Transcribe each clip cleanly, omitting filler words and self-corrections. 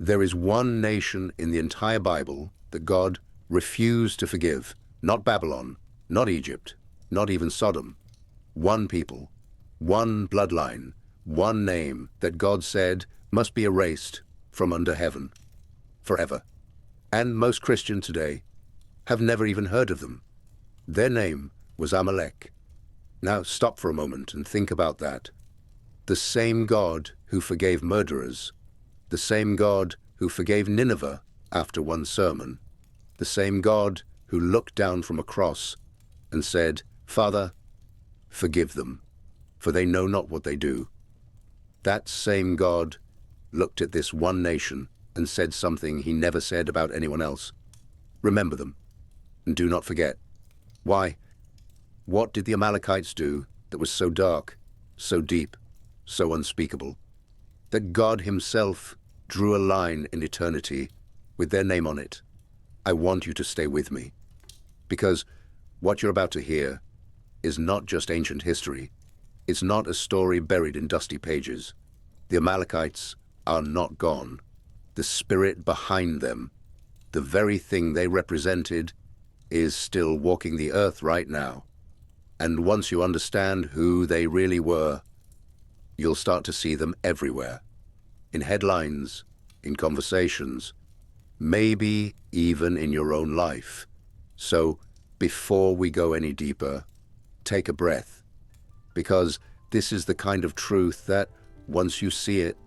There is one nation in the entire Bible that God refused to forgive. Not Babylon, not Egypt, not even Sodom. One people, one bloodline, one name that God said must be erased from under heaven forever. And most Christians today have never even heard of them. Their name was Amalek. Now stop for a moment and think about that. The same God who forgave murderers, the same God who forgave Nineveh after one sermon, the same God who looked down from a cross and said, "Father, forgive them, for they know not what they do." That same God looked at this one nation and said something he never said about anyone else. Remember them, and do not forget. Why? What did the Amalekites do that was so dark, so deep, so unspeakable, that God himself drew a line in eternity with their name on it? I want you to stay with me, because what you're about to hear is not just ancient history. It's not a story buried in dusty pages. The Amalekites are not gone. The spirit behind them, the very thing they represented, is still walking the earth right now. And once you understand who they really were, you'll start to see them everywhere. In headlines, in conversations, maybe even in your own life. So before we go any deeper, take a breath, because this is the kind of truth that once you see it,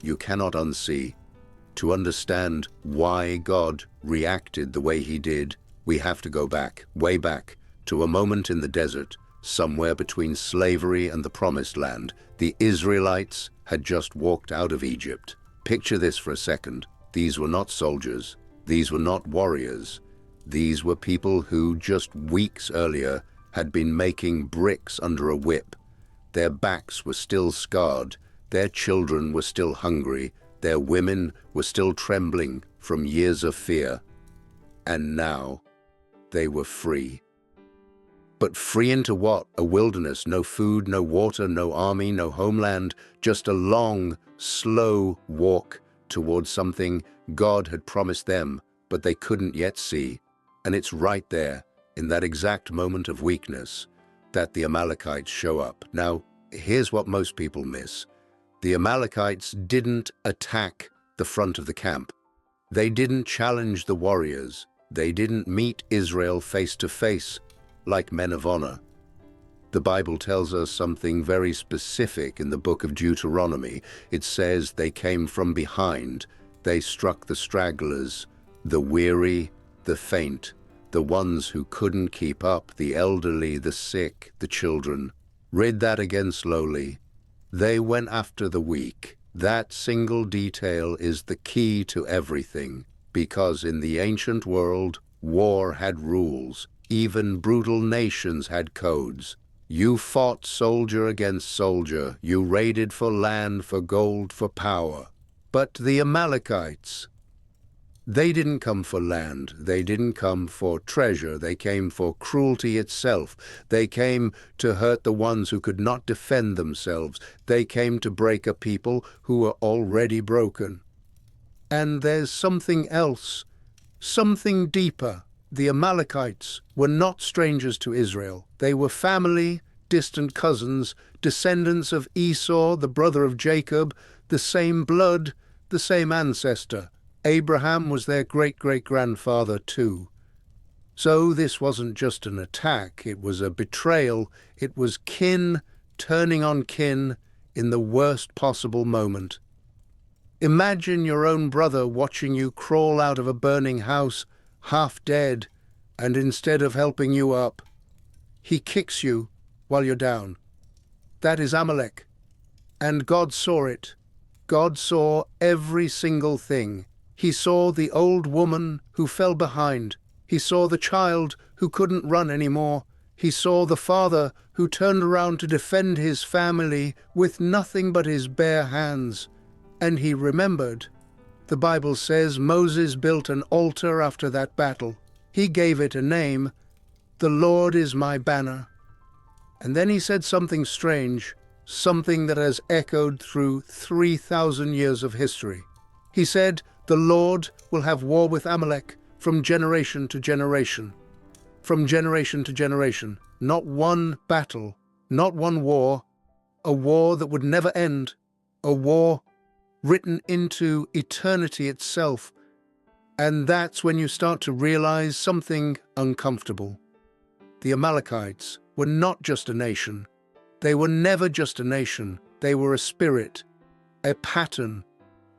you cannot unsee. To understand why God reacted the way he did, we have to go back, way back, to a moment in the desert, somewhere between slavery and the Promised Land. The Israelites had just walked out of Egypt. Picture this for a second. These were not soldiers. These were not warriors. These were people who just weeks earlier had been making bricks under a whip. Their backs were still scarred. Their children were still hungry. Their women were still trembling from years of fear. And now they were free. But free into what? A wilderness, no food, no water, no army, no homeland, just a long, slow walk towards something God had promised them, but they couldn't yet see. And it's right there, in that exact moment of weakness, that the Amalekites show up. Now, here's what most people miss. The Amalekites didn't attack the front of the camp. They didn't challenge the warriors. They didn't meet Israel face to face like men of honor. The Bible tells us something very specific in the book of Deuteronomy. It says they came from behind. They struck the stragglers, the weary, the faint, the ones who couldn't keep up, the elderly, the sick, the children. Read that again slowly. They went after the weak. That single detail is the key to everything, because in the ancient world, war had rules. Even brutal nations had codes. You fought soldier against soldier. You raided for land, for gold, for power. But the Amalekites, they didn't come for land. They didn't come for treasure. They came for cruelty itself. They came to hurt the ones who could not defend themselves. They came to break a people who were already broken. And there's something else, something deeper. The Amalekites were not strangers to Israel. They were family, distant cousins, descendants of Esau, the brother of Jacob, the same blood, the same ancestor. Abraham was their great-great-grandfather too. So this wasn't just an attack, it was a betrayal. It was kin turning on kin in the worst possible moment. Imagine your own brother watching you crawl out of a burning house, half dead, and instead of helping you up, he kicks you while you're down. That is Amalek. And God saw it. God saw every single thing. He saw the old woman who fell behind. He saw the child who couldn't run anymore. He saw the father who turned around to defend his family with nothing but his bare hands. And he remembered. The Bible says Moses built an altar after that battle. He gave it a name. The Lord is my banner. And then he said something strange, something that has echoed through 3,000 years of history. He said, The Lord will have war with Amalek from generation to generation. From generation to generation. Not one battle, not one war, a war that would never end, a war written into eternity itself. And that's when you start to realize something uncomfortable. The Amalekites were not just a nation. They were never just a nation. They were a spirit, a pattern,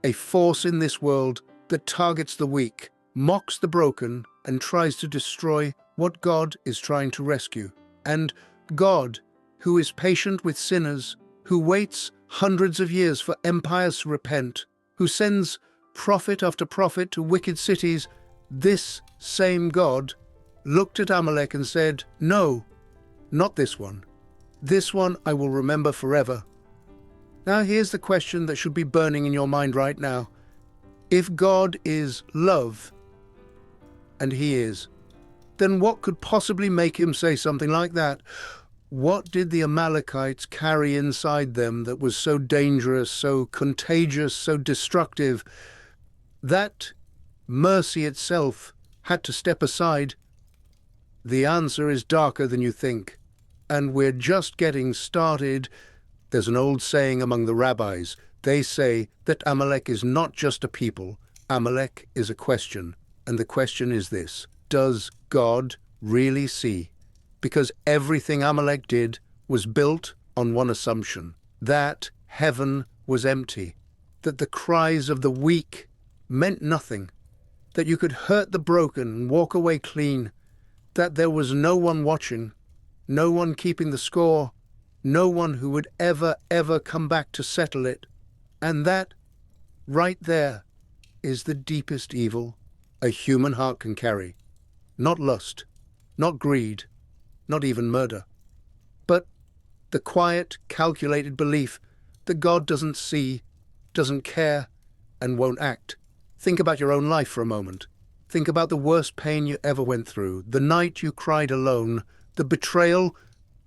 a force in this world that targets the weak, mocks the broken, and tries to destroy what God is trying to rescue. And God, who is patient with sinners, who waits hundreds of years for empires to repent, who sends prophet after prophet to wicked cities, this same God looked at Amalek and said, "No, not this one. This one I will remember forever." Now here's the question that should be burning in your mind right now. If God is love, and He is, then what could possibly make Him say something like that? What did the Amalekites carry inside them that was so dangerous, so contagious, so destructive, that mercy itself had to step aside? The answer is darker than you think, and we're just getting started. There's an old saying among the rabbis. They say that Amalek is not just a people. Amalek is a question, and the question is this: does God really see? Because everything Amalek did was built on one assumption, that heaven was empty, that the cries of the weak meant nothing, that you could hurt the broken and walk away clean, that there was no one watching, no one keeping the score, no one who would ever come back to settle it. And that, right there, is the deepest evil a human heart can carry. Not lust, not greed, not even murder, but the quiet, calculated belief that God doesn't see, doesn't care, and won't act. Think about your own life for a moment. Think about the worst pain you ever went through, the night you cried alone, the betrayal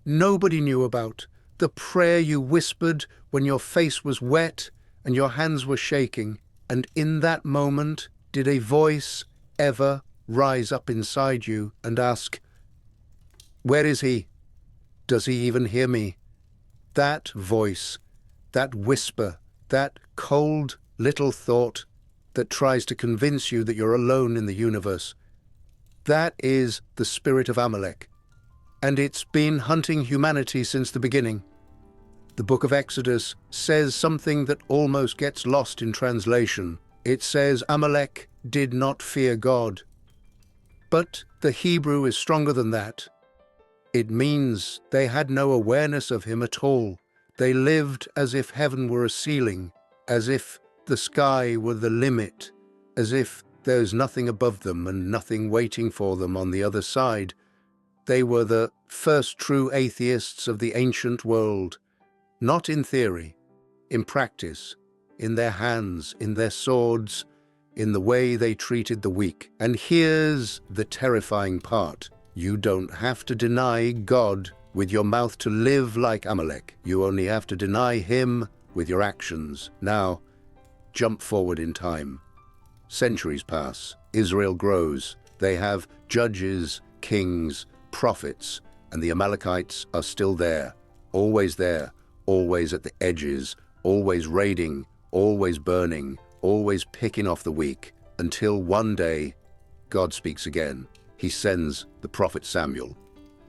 nobody knew about, the prayer you whispered when your face was wet and your hands were shaking. And in that moment, did a voice ever rise up inside you and ask, "Where is He? Does He even hear me?" That voice, that whisper, that cold little thought that tries to convince you that you're alone in the universe, that is the spirit of Amalek. And it's been hunting humanity since the beginning. The book of Exodus says something that almost gets lost in translation. It says Amalek did not fear God. But the Hebrew is stronger than that. It means they had no awareness of Him at all. They lived as if heaven were a ceiling, as if the sky were the limit, as if there's nothing above them and nothing waiting for them on the other side. They were the first true atheists of the ancient world, not in theory, in practice, in their hands, in their swords, in the way they treated the weak. And here's the terrifying part. You don't have to deny God with your mouth to live like Amalek. You only have to deny Him with your actions. Now, jump forward in time. Centuries pass. Israel grows. They have judges, kings, prophets, and the Amalekites are still there, always at the edges, always raiding, always burning, always picking off the weak, until one day God speaks again. He sends the prophet Samuel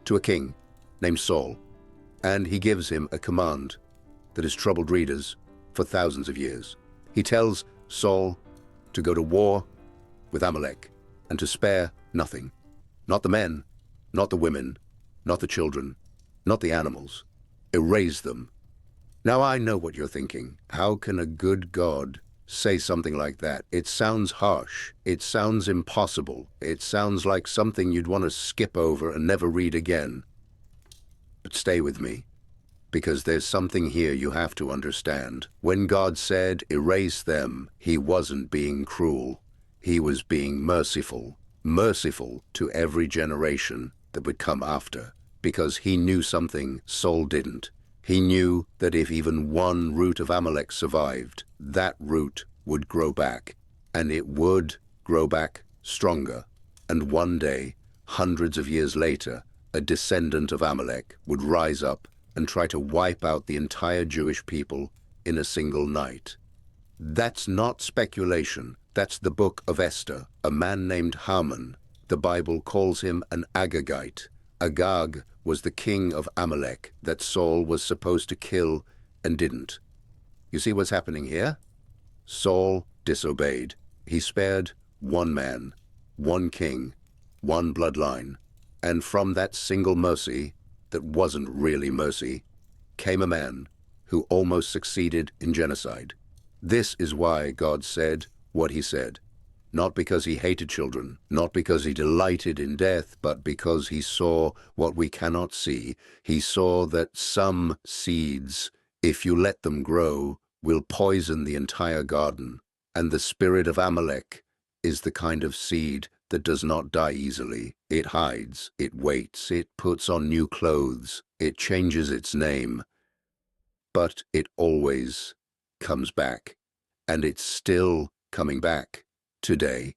to a king named Saul, and he gives him a command that has troubled readers for thousands of years. He tells Saul to go to war with Amalek and to spare nothing. Not the men, not the women, not the children, not the animals. Erase them. Now I know what you're thinking. How can a good God say something like that? It sounds harsh. It sounds impossible. It sounds like something you'd want to skip over and never read again. But stay with me, because there's something here you have to understand. When God said, erase them, He wasn't being cruel. He was being merciful. Merciful to every generation that would come after, because He knew something Saul didn't. He knew that if even one root of Amalek survived, that root would grow back, and it would grow back stronger. And one day, hundreds of years later, a descendant of Amalek would rise up and try to wipe out the entire Jewish people in a single night. That's not speculation. That's the book of Esther. A man named Haman, the Bible calls him an Agagite. Agag was the king of Amalek that Saul was supposed to kill and didn't. You see what's happening here? Saul disobeyed. He spared one man, one king, one bloodline. And from that single mercy, that wasn't really mercy, came a man who almost succeeded in genocide. This is why God said what he said. Not because he hated children, not because he delighted in death, but because he saw what we cannot see. He saw that some seeds, if you let them grow, will poison the entire garden. And the spirit of Amalek is the kind of seed that does not die easily. It hides, it waits, it puts on new clothes, it changes its name, but it always comes back, and it's still coming back today.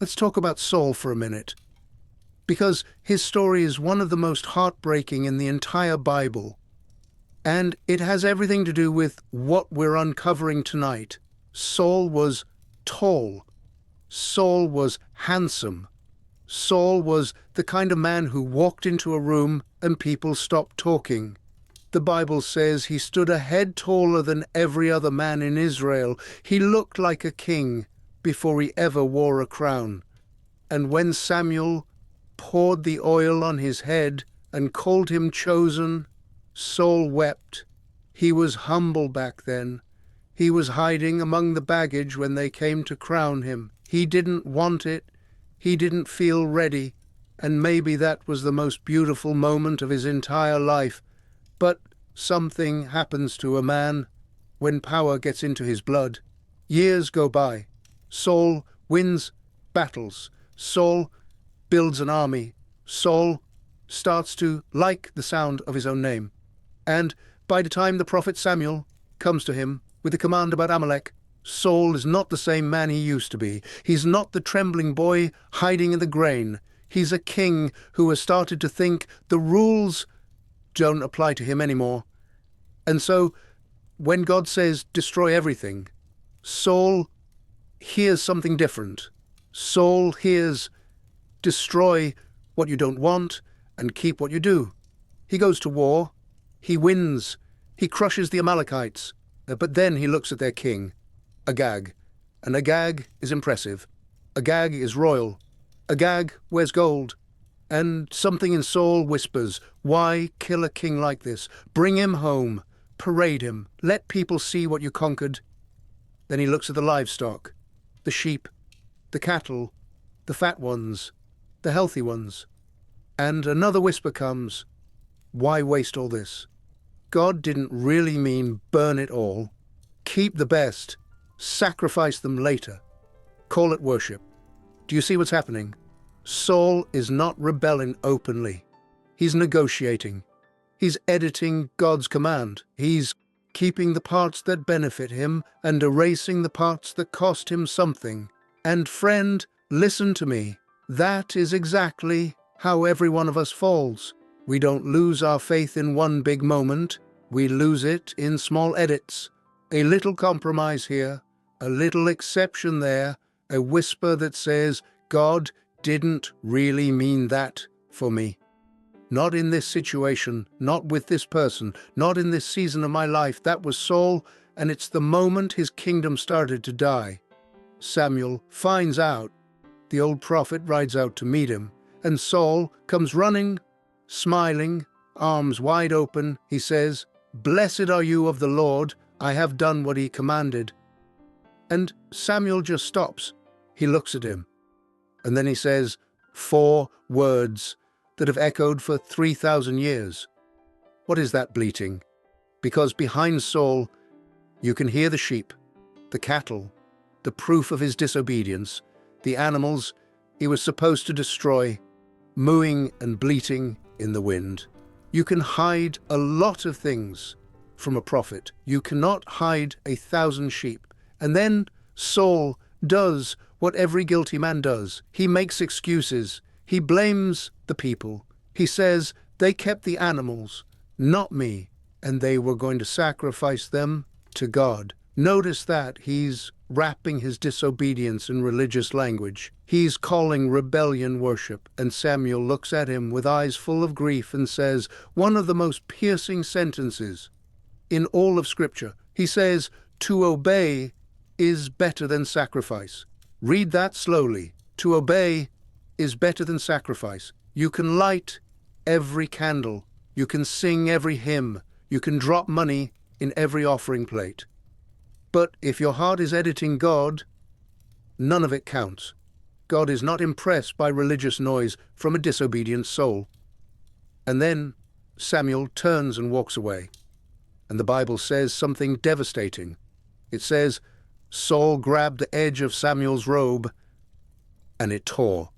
Let's talk about Saul for a minute, because his story is one of the most heartbreaking in the entire Bible, and it has everything to do with what we're uncovering tonight. Saul was tall. Saul was handsome. Saul was the kind of man who walked into a room and people stopped talking. The Bible says he stood a head taller than every other man in Israel. He looked like a king before he ever wore a crown. And when Samuel poured the oil on his head and called him chosen, Saul wept. He was humble back then. He was hiding among the baggage when they came to crown him. He didn't want it. He didn't feel ready. And maybe that was the most beautiful moment of his entire life. But something happens to a man when power gets into his blood. Years go by. Saul wins battles. Saul builds an army. Saul starts to like the sound of his own name. And by the time the prophet Samuel comes to him with the command about Amalek, Saul is not the same man he used to be. He's not the trembling boy hiding in the grain. He's a king who has started to think the rules don't apply to him anymore. And so, when God says, destroy everything, Saul hears something different. Saul hears, destroy what you don't want and keep what you do. He goes to war. He wins. He crushes the Amalekites. But then he looks at their king, Agag. And Agag is impressive. Agag is royal. Agag wears gold. And something in Saul whispers, why kill a king like this? Bring him home. Parade him. Let people see what you conquered. Then he looks at the livestock, the sheep, the cattle, the fat ones, the healthy ones. And another whisper comes, why waste all this? God didn't really mean burn it all. Keep the best. Sacrifice them later. Call it worship. Do you see what's happening? Saul is not rebelling openly. He's negotiating. He's editing God's command. He's keeping the parts that benefit him and erasing the parts that cost him something. And friend, listen to me. That is exactly how every one of us falls. We don't lose our faith in one big moment. We lose it in small edits. A little compromise here, a little exception there, a whisper that says, God didn't really mean that for me. Not in this situation, not with this person, not in this season of my life. That was Saul, and it's the moment his kingdom started to die. Samuel finds out. The old prophet rides out to meet him, and Saul comes running, smiling, arms wide open. He says, Blessed are you of the Lord, I have done what he commanded. And Samuel just stops. He looks at him. And then he says 4 words that have echoed for 3,000 years. What is that bleating? Because behind Saul, you can hear the sheep, the cattle, the proof of his disobedience, the animals he was supposed to destroy, mooing and bleating in the wind. You can hide a lot of things from a prophet. You cannot hide 1,000 sheep. And then Saul does what every guilty man does. He makes excuses. He blames the people. He says, they kept the animals, not me, and they were going to sacrifice them to God. Notice that he's wrapping his disobedience in religious language. He's calling rebellion worship, and Samuel looks at him with eyes full of grief and says one of the most piercing sentences in all of Scripture. He says, to obey is better than sacrifice. Read that slowly. To obey is better than sacrifice. You can light every candle. You can sing every hymn. You can drop money in every offering plate. But if your heart is editing God, none of it counts. God is not impressed by religious noise from a disobedient soul. And then Samuel turns and walks away. And the Bible says something devastating. It says, Saul grabbed the edge of Samuel's robe, and it tore.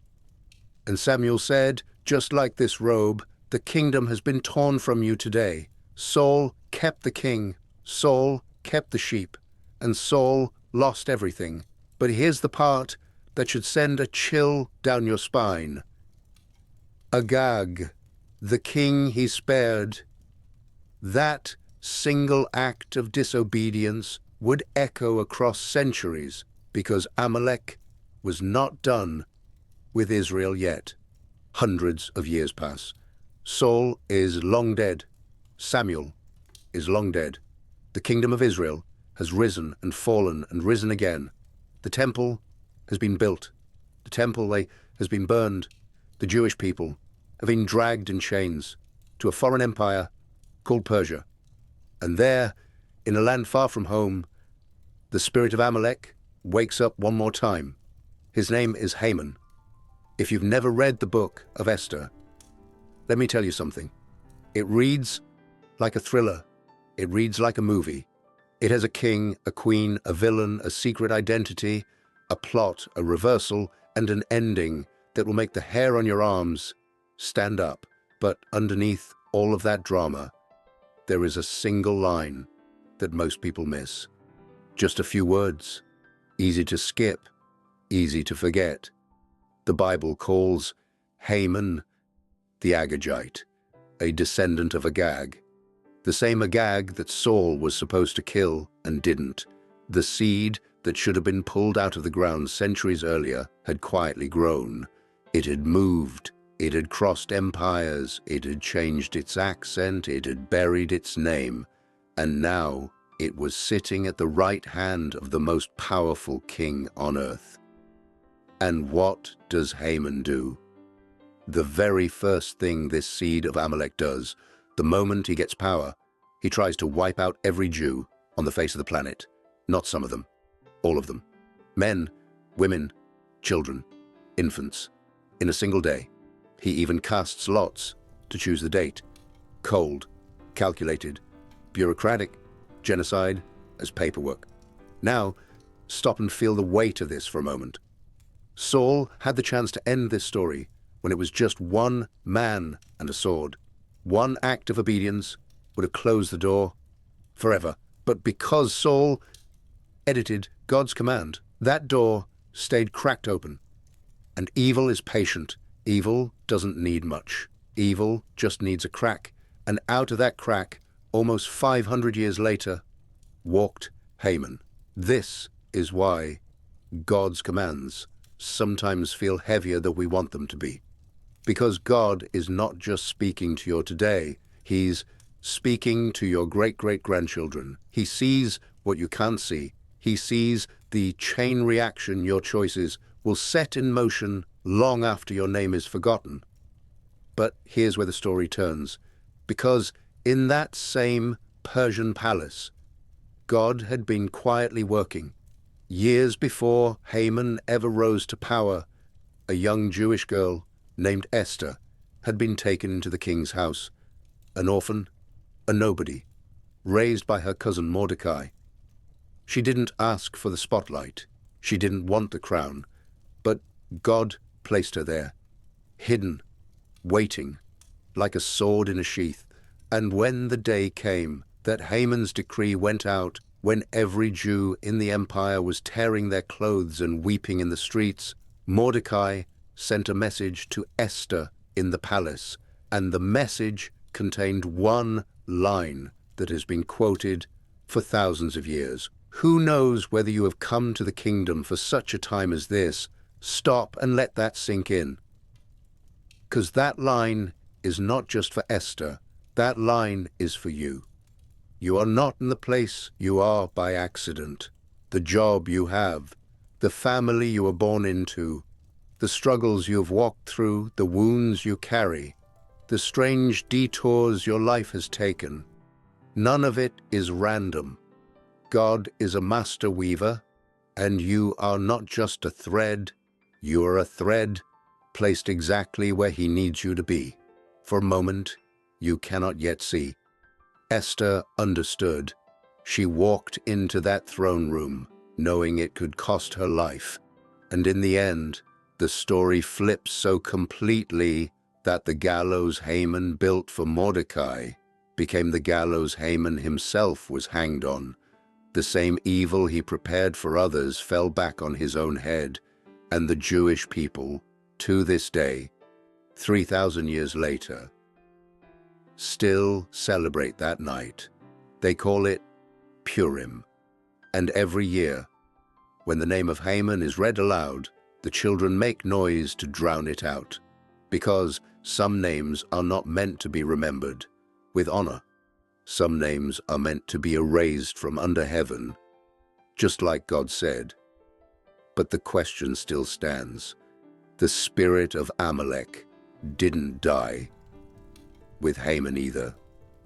And Samuel said, just like this robe, the kingdom has been torn from you today. Saul kept the king. Saul kept the sheep. And Saul lost everything. But here's the part that should send a chill down your spine. Agag, the king he spared. That single act of disobedience would echo across centuries, because Amalek was not done with Israel yet. Hundreds of years pass. Saul is long dead. Samuel is long dead. The kingdom of Israel has risen and fallen and risen again. The temple has been built. The temple has been burned. The Jewish people have been dragged in chains to a foreign empire called Persia. And there, in a land far from home, the spirit of Amalek wakes up one more time. His name is Haman. If you've never read the book of Esther, let me tell you something. It reads like a thriller. It reads like a movie. It has a king, a queen, a villain, a secret identity, a plot, a reversal, and an ending that will make the hair on your arms stand up. But underneath all of that drama, there is a single line that most people miss. Just a few words, easy to skip, easy to forget. The Bible calls Haman the Agagite, a descendant of Agag. The same Agag that Saul was supposed to kill and didn't. The seed that should have been pulled out of the ground centuries earlier had quietly grown. It had moved. It had crossed empires. It had changed its accent. It had buried its name. And now it was sitting at the right hand of the most powerful king on earth. And what does Haman do? The very first thing this seed of Amalek does, the moment he gets power, he tries to wipe out every Jew on the face of the planet. Not some of them, all of them. Men, women, children, infants, in a single day. He even casts lots to choose the date. Cold, calculated, bureaucratic, genocide as paperwork. Now, stop and feel the weight of this for a moment. Saul had the chance to end this story when it was just one man and a sword. One act of obedience would have closed the door forever. But because Saul edited God's command, that door stayed cracked open. And evil is patient. Evil doesn't need much. Evil just needs a crack. And out of that crack, almost 500 years later, walked Haman. This is why God's commands sometimes feel heavier than we want them to be. Because God is not just speaking to your today, He's speaking to your great-great-grandchildren. He sees what you can't see. He sees the chain reaction your choices will set in motion long after your name is forgotten. But here's where the story turns. Because in that same Persian palace, God had been quietly working. Years before Haman ever rose to power, a young Jewish girl named Esther had been taken into the king's house, an orphan, a nobody, raised by her cousin Mordecai. She didn't ask for the spotlight. She didn't want the crown. But God placed her there, hidden, waiting, like a sword in a sheath. And when the day came that Haman's decree went out When every Jew in the empire was tearing their clothes and weeping in the streets, Mordecai sent a message to Esther in the palace, and the message contained one line that has been quoted for thousands of years. Who knows whether you have come to the kingdom for such a time as this? Stop and let that sink in. Because that line is not just for Esther, that line is for you. You are not in the place you are by accident. The job you have, the family you were born into, the struggles you have walked through, the wounds you carry, the strange detours your life has taken. None of it is random. God is a master weaver, and you are not just a thread, you are a thread placed exactly where he needs you to be. For a moment, you cannot yet see. Esther understood. She walked into that throne room, knowing it could cost her life. And in the end, the story flips so completely that the gallows Haman built for Mordecai became the gallows Haman himself was hanged on. The same evil he prepared for others fell back on his own head, and the Jewish people, to this day, 3,000 years later, still celebrate that night. They call it Purim. And every year, when the name of Haman is read aloud, the children make noise to drown it out, because some names are not meant to be remembered with honor. Some names are meant to be erased from under heaven, just like God said. But the question still stands. The spirit of Amalek didn't die with Haman either.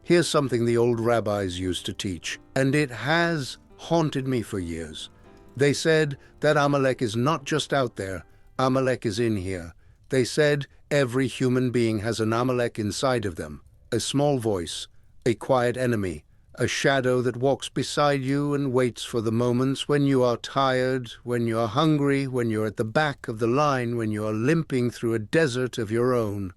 Here's something the old rabbis used to teach, and it has haunted me for years. They said that Amalek is not just out there, Amalek is in here. They said every human being has an Amalek inside of them, a small voice, a quiet enemy, a shadow that walks beside you and waits for the moments when you are tired, when you are hungry, when you're at the back of the line, when you are limping through a desert of your own.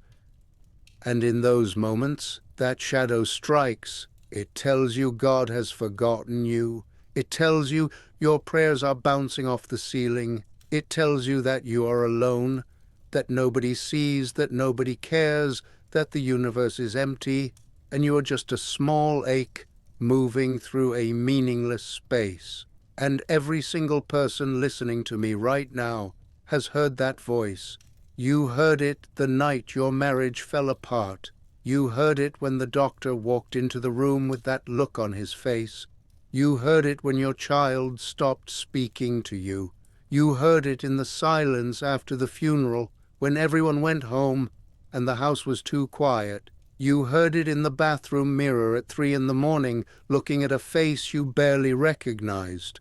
And in those moments, that shadow strikes. It tells you God has forgotten you. It tells you your prayers are bouncing off the ceiling. It tells you that you are alone, that nobody sees, that nobody cares, that the universe is empty, and you are just a small ache moving through a meaningless space. And every single person listening to me right now has heard that voice. You heard it the night your marriage fell apart. You heard it when the doctor walked into the room with that look on his face. You heard it when your child stopped speaking to you. You heard it in the silence after the funeral, when everyone went home and the house was too quiet. You heard it in the bathroom mirror at 3 a.m, looking at a face you barely recognized.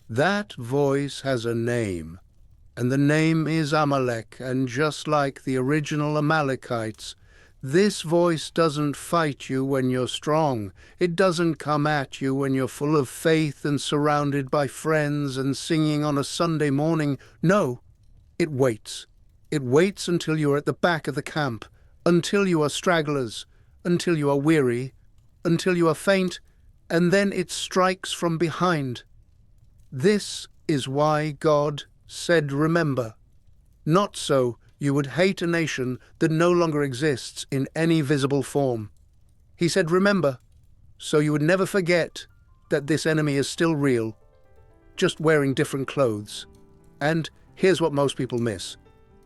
That voice has a name, and the name is Amalek, and just like the original Amalekites, this voice doesn't fight you when you're strong. It doesn't come at you when you're full of faith and surrounded by friends and singing on a Sunday morning. No, it waits. It waits until you are at the back of the camp, until you are stragglers, until you are weary, until you are faint, and then it strikes from behind. This is why God said, remember. Not so you would hate a nation that no longer exists in any visible form. He said, remember, so you would never forget that this enemy is still real, just wearing different clothes. And here's what most people miss.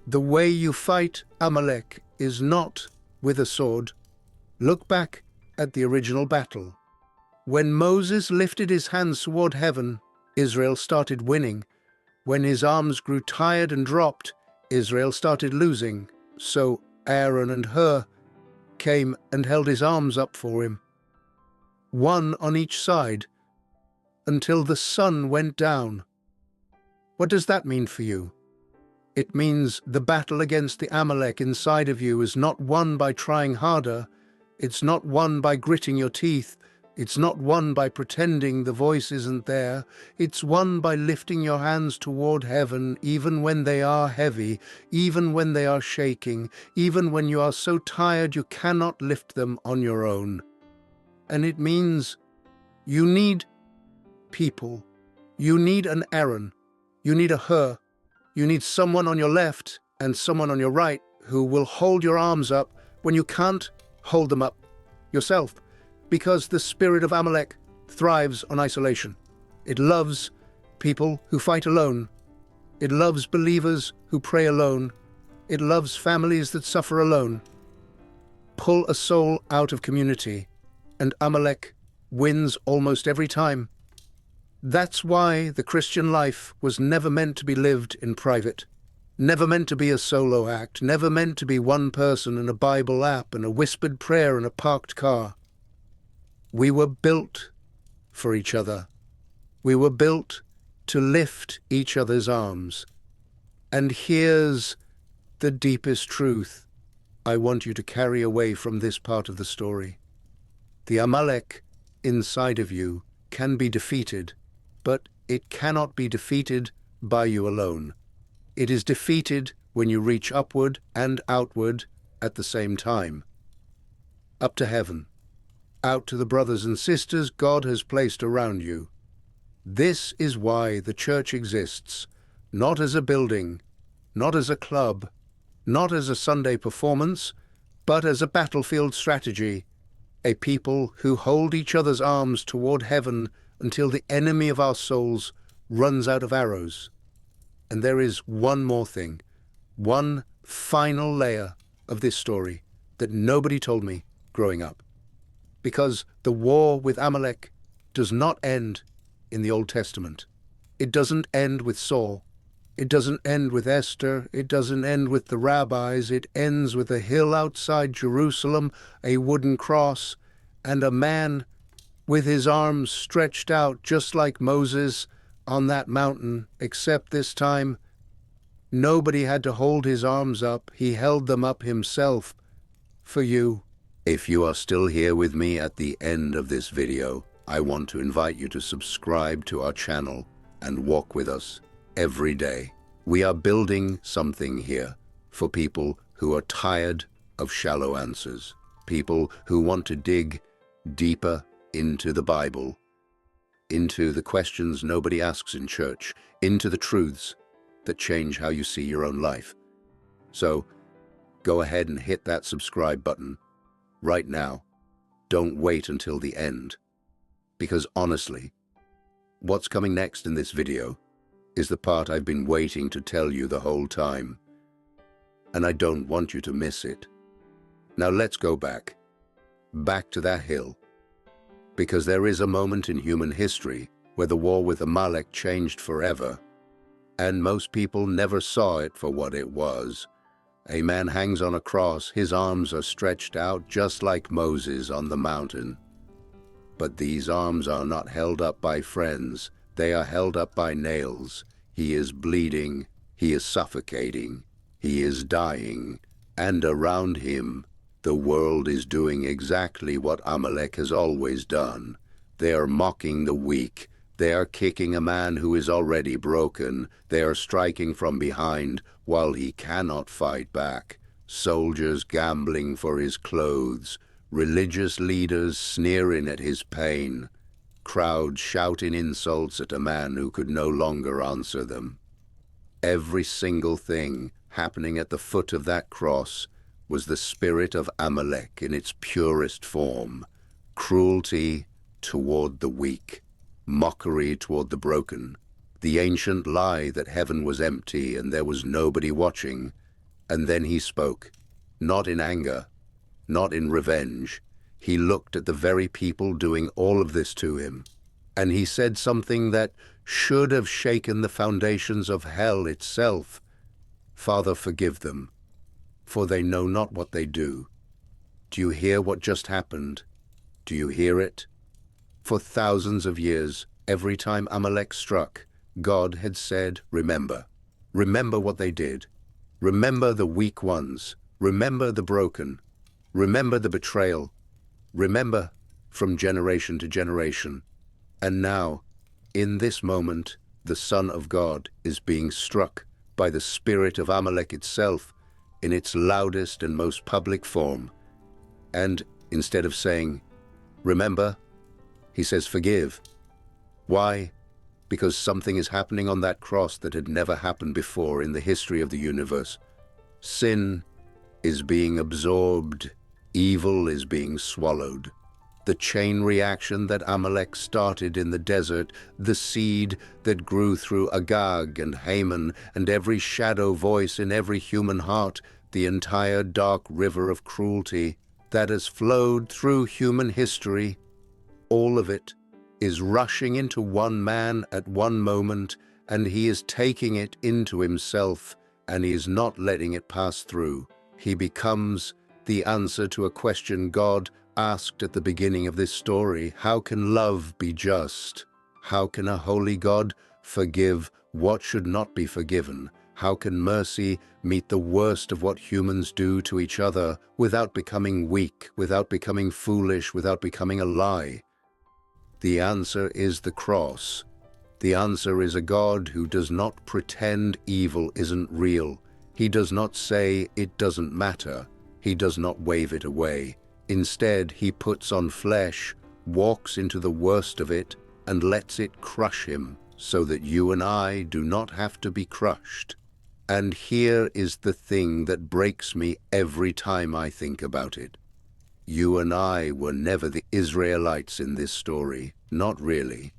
The way you fight Amalek is not with a sword. Look back at the original battle. When Moses lifted his hands toward heaven, Israel started winning. When his arms grew tired and dropped, Israel started losing. So Aaron and Hur came and held his arms up for him, one on each side, until the sun went down. What does that mean for you? It means the battle against the Amalek inside of you is not won by trying harder. It's not won by gritting your teeth. It's not won by pretending the voice isn't there. It's won by lifting your hands toward heaven, even when they are heavy, even when they are shaking, even when you are so tired you cannot lift them on your own. And it means you need people. You need an Aaron. You need a Hur. You need someone on your left and someone on your right who will hold your arms up when you can't hold them up yourself, because the spirit of Amalek thrives on isolation. It loves people who fight alone. It loves believers who pray alone. It loves families that suffer alone. Pull a soul out of community, and Amalek wins almost every time. That's why the Christian life was never meant to be lived in private, never meant to be a solo act, never meant to be one person and a Bible app and a whispered prayer and a parked car. We were built for each other. We were built to lift each other's arms. And here's the deepest truth I want you to carry away from this part of the story. The Amalek inside of you can be defeated, but it cannot be defeated by you alone. It is defeated when you reach upward and outward at the same time. Up to heaven, out to the brothers and sisters God has placed around you. This is why the church exists, not as a building, not as a club, not as a Sunday performance, but as a battlefield strategy, a people who hold each other's arms toward heaven until the enemy of our souls runs out of arrows. And there is one more thing, one final layer of this story that nobody told me growing up. Because the war with Amalek does not end in the Old Testament. It doesn't end with Saul. It doesn't end with Esther. It doesn't end with the rabbis. It ends with a hill outside Jerusalem, a wooden cross, and a man with his arms stretched out just like Moses on that mountain, except this time nobody had to hold his arms up. He held them up himself for you. If you are still here with me at the end of this video, I want to invite you to subscribe to our channel and walk with us every day. We are building something here for people who are tired of shallow answers, people who want to dig deeper into the Bible, into the questions nobody asks in church, into the truths that change how you see your own life. So go ahead and hit that subscribe button right now. Don't wait until the end. Because honestly, what's coming next in this video is the part I've been waiting to tell you the whole time. And I don't want you to miss it. Now let's go back to that hill. Because there is a moment in human history where the war with Amalek changed forever, and most people never saw it for what it was. A man hangs on a cross, his arms are stretched out just like Moses on the mountain. But these arms are not held up by friends, they are held up by nails. He is bleeding, he is suffocating, he is dying, and around him the world is doing exactly what Amalek has always done. They are mocking the weak. They are kicking a man who is already broken. They are striking from behind while he cannot fight back. Soldiers gambling for his clothes. Religious leaders sneering at his pain. Crowds shouting insults at a man who could no longer answer them. Every single thing happening at the foot of that cross was the spirit of Amalek in its purest form. Cruelty toward the weak, mockery toward the broken, the ancient lie that heaven was empty and there was nobody watching. And then he spoke, not in anger, not in revenge. He looked at the very people doing all of this to him, and he said something that should have shaken the foundations of hell itself. Father, forgive them, for they know not what they do. Do you hear what just happened? Do you hear it? For thousands of years, every time Amalek struck, God had said, remember. Remember what they did. Remember the weak ones. Remember the broken. Remember the betrayal. Remember from generation to generation. And now, in this moment, the Son of God is being struck by the spirit of Amalek itself in its loudest and most public form. And instead of saying, remember, he says, forgive. Why? Because something is happening on that cross that had never happened before in the history of the universe. Sin is being absorbed, evil is being swallowed. The chain reaction that Amalek started in the desert, the seed that grew through Agag and Haman, and every shadow voice in every human heart, the entire dark river of cruelty that has flowed through human history, all of it is rushing into one man at one moment, and he is taking it into himself, and he is not letting it pass through. He becomes the answer to a question God asked at the beginning of this story. How can love be just? How can a holy God forgive what should not be forgiven? How can mercy meet the worst of what humans do to each other without becoming weak, without becoming foolish, without becoming a lie? The answer is the cross. The answer is a God who does not pretend evil isn't real. He does not say it doesn't matter. He does not wave it away. Instead, he puts on flesh, walks into the worst of it, and lets it crush him, so that you and I do not have to be crushed. And here is the thing that breaks me every time I think about it. You and I were never the Israelites in this story, not really.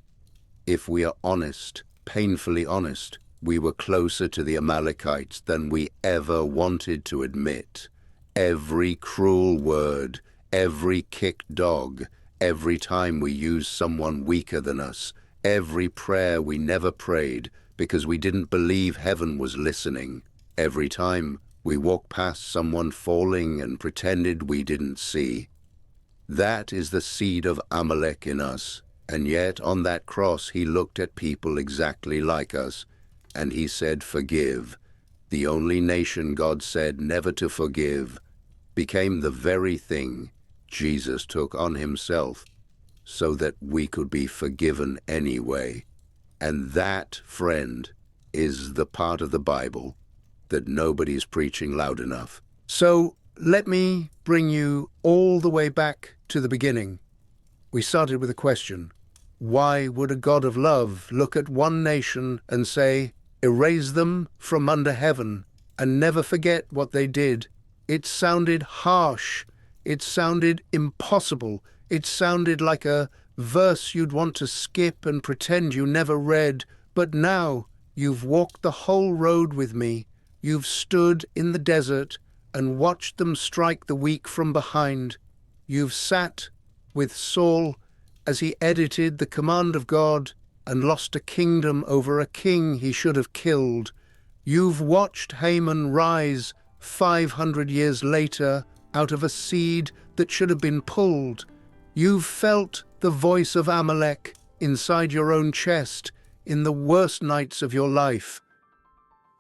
If we are honest, painfully honest, we were closer to the Amalekites than we ever wanted to admit. Every cruel word, every kicked dog, every time we used someone weaker than us, every prayer we never prayed because we didn't believe heaven was listening, every time we walked past someone falling and pretended we didn't see. That is the seed of Amalek in us, and yet on that cross he looked at people exactly like us, and he said, "Forgive." The only nation God said never to forgive became the very thing Jesus took on himself so that we could be forgiven anyway. And that, friend, is the part of the Bible that nobody's preaching loud enough. So let me bring you all the way back to the beginning. We started with a question. Why would a God of love look at one nation and say, erase them from under heaven and never forget what they did? It sounded harsh. It sounded impossible. It sounded like a verse you'd want to skip and pretend you never read. But now you've walked the whole road with me. You've stood in the desert and watched them strike the weak from behind. You've sat with Saul as he edited the command of God and lost a kingdom over a king he should have killed. You've watched Haman rise 500 years later out of a seed that should have been pulled. You've felt the voice of Amalek inside your own chest in the worst nights of your life.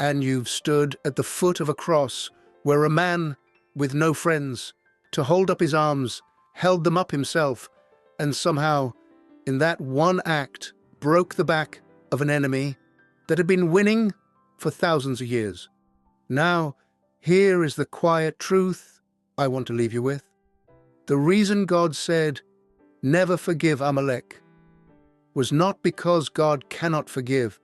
And you've stood at the foot of a cross where a man with no friends to hold up his arms held them up himself, and somehow, in that one act, broke the back of an enemy that had been winning for thousands of years. Now, here is the quiet truth I want to leave you with. The reason God said, never forgive Amalek, was not because God cannot forgive.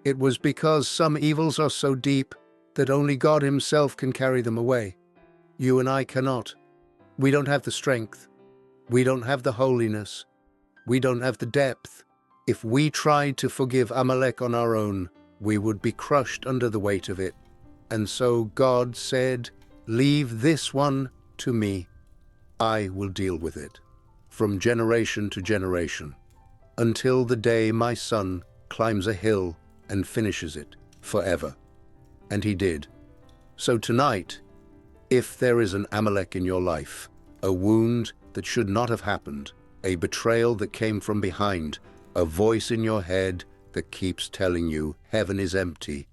It was because some evils are so deep that only God himself can carry them away. You and I cannot. We don't have the strength. We don't have the holiness. We don't have the depth. If we tried to forgive Amalek on our own, we would be crushed under the weight of it. And so God said, leave this one to me. I will deal with it, from generation to generation, until the day my son climbs a hill and finishes it forever. And he did. So tonight, if there is an Amalek in your life, a wound that should not have happened, a betrayal that came from behind, a voice in your head that keeps telling you heaven is empty,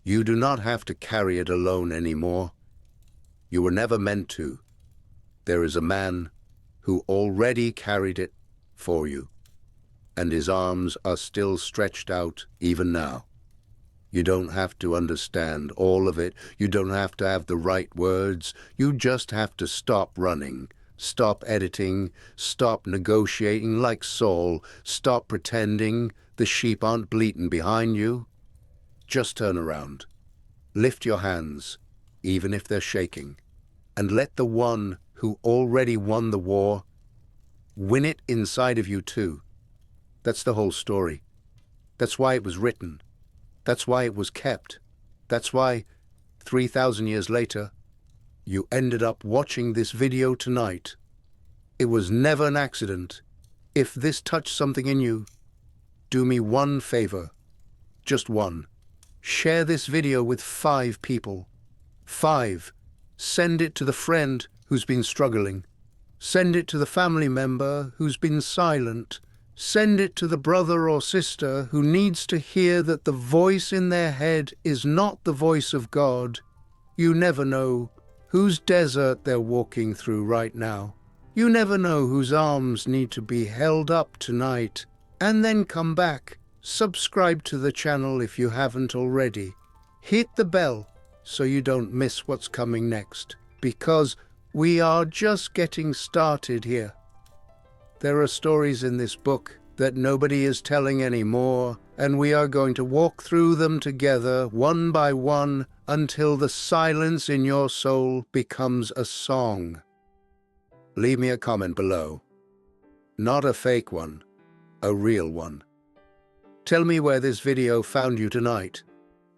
you do not have to carry it alone anymore. You were never meant to. There is a man who already carried it for you, and his arms are still stretched out even now. You don't have to understand all of it. You don't have to have the right words. You just have to stop running. Stop editing, stop negotiating like Saul, stop pretending the sheep aren't bleating behind you. Just turn around. Lift your hands, even if they're shaking, and let the one who already won the war win it inside of you too. That's the whole story. That's why it was written. That's why it was kept. That's why, 3,000 years later, you ended up watching this video tonight. It was never an accident. If this touched something in you, do me one favor. Just one. Share this video with 5 people. 5. Send it to the friend who's been struggling. Send it to the family member who's been silent. Send it to the brother or sister who needs to hear that the voice in their head is not the voice of God. You never know whose desert they're walking through right now. You never know whose arms need to be held up tonight. And then come back. Subscribe to the channel if you haven't already. Hit the bell so you don't miss what's coming next, because we are just getting started here. There are stories in this book that nobody is telling anymore, and we are going to walk through them together, one by one, until the silence in your soul becomes a song. Leave me a comment below. Not a fake one, a real one. Tell me where this video found you tonight.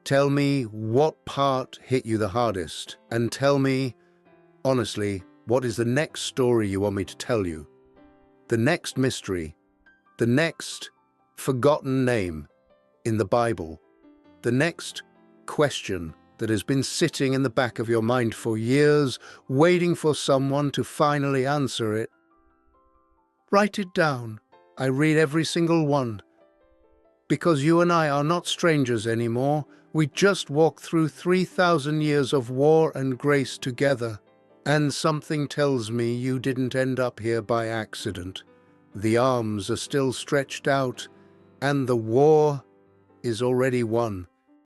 Tell me what part hit you the hardest, and tell me, honestly, what is the next story you want me to tell you? The next mystery, the next forgotten name in the Bible, the next question that has been sitting in the back of your mind for years, waiting for someone to finally answer it. Write it down. I read every single one. Because you and I are not strangers anymore. We just walked through 3,000 years of war and grace together. And something tells me you didn't end up here by accident. The arms are still stretched out, and the war is already won.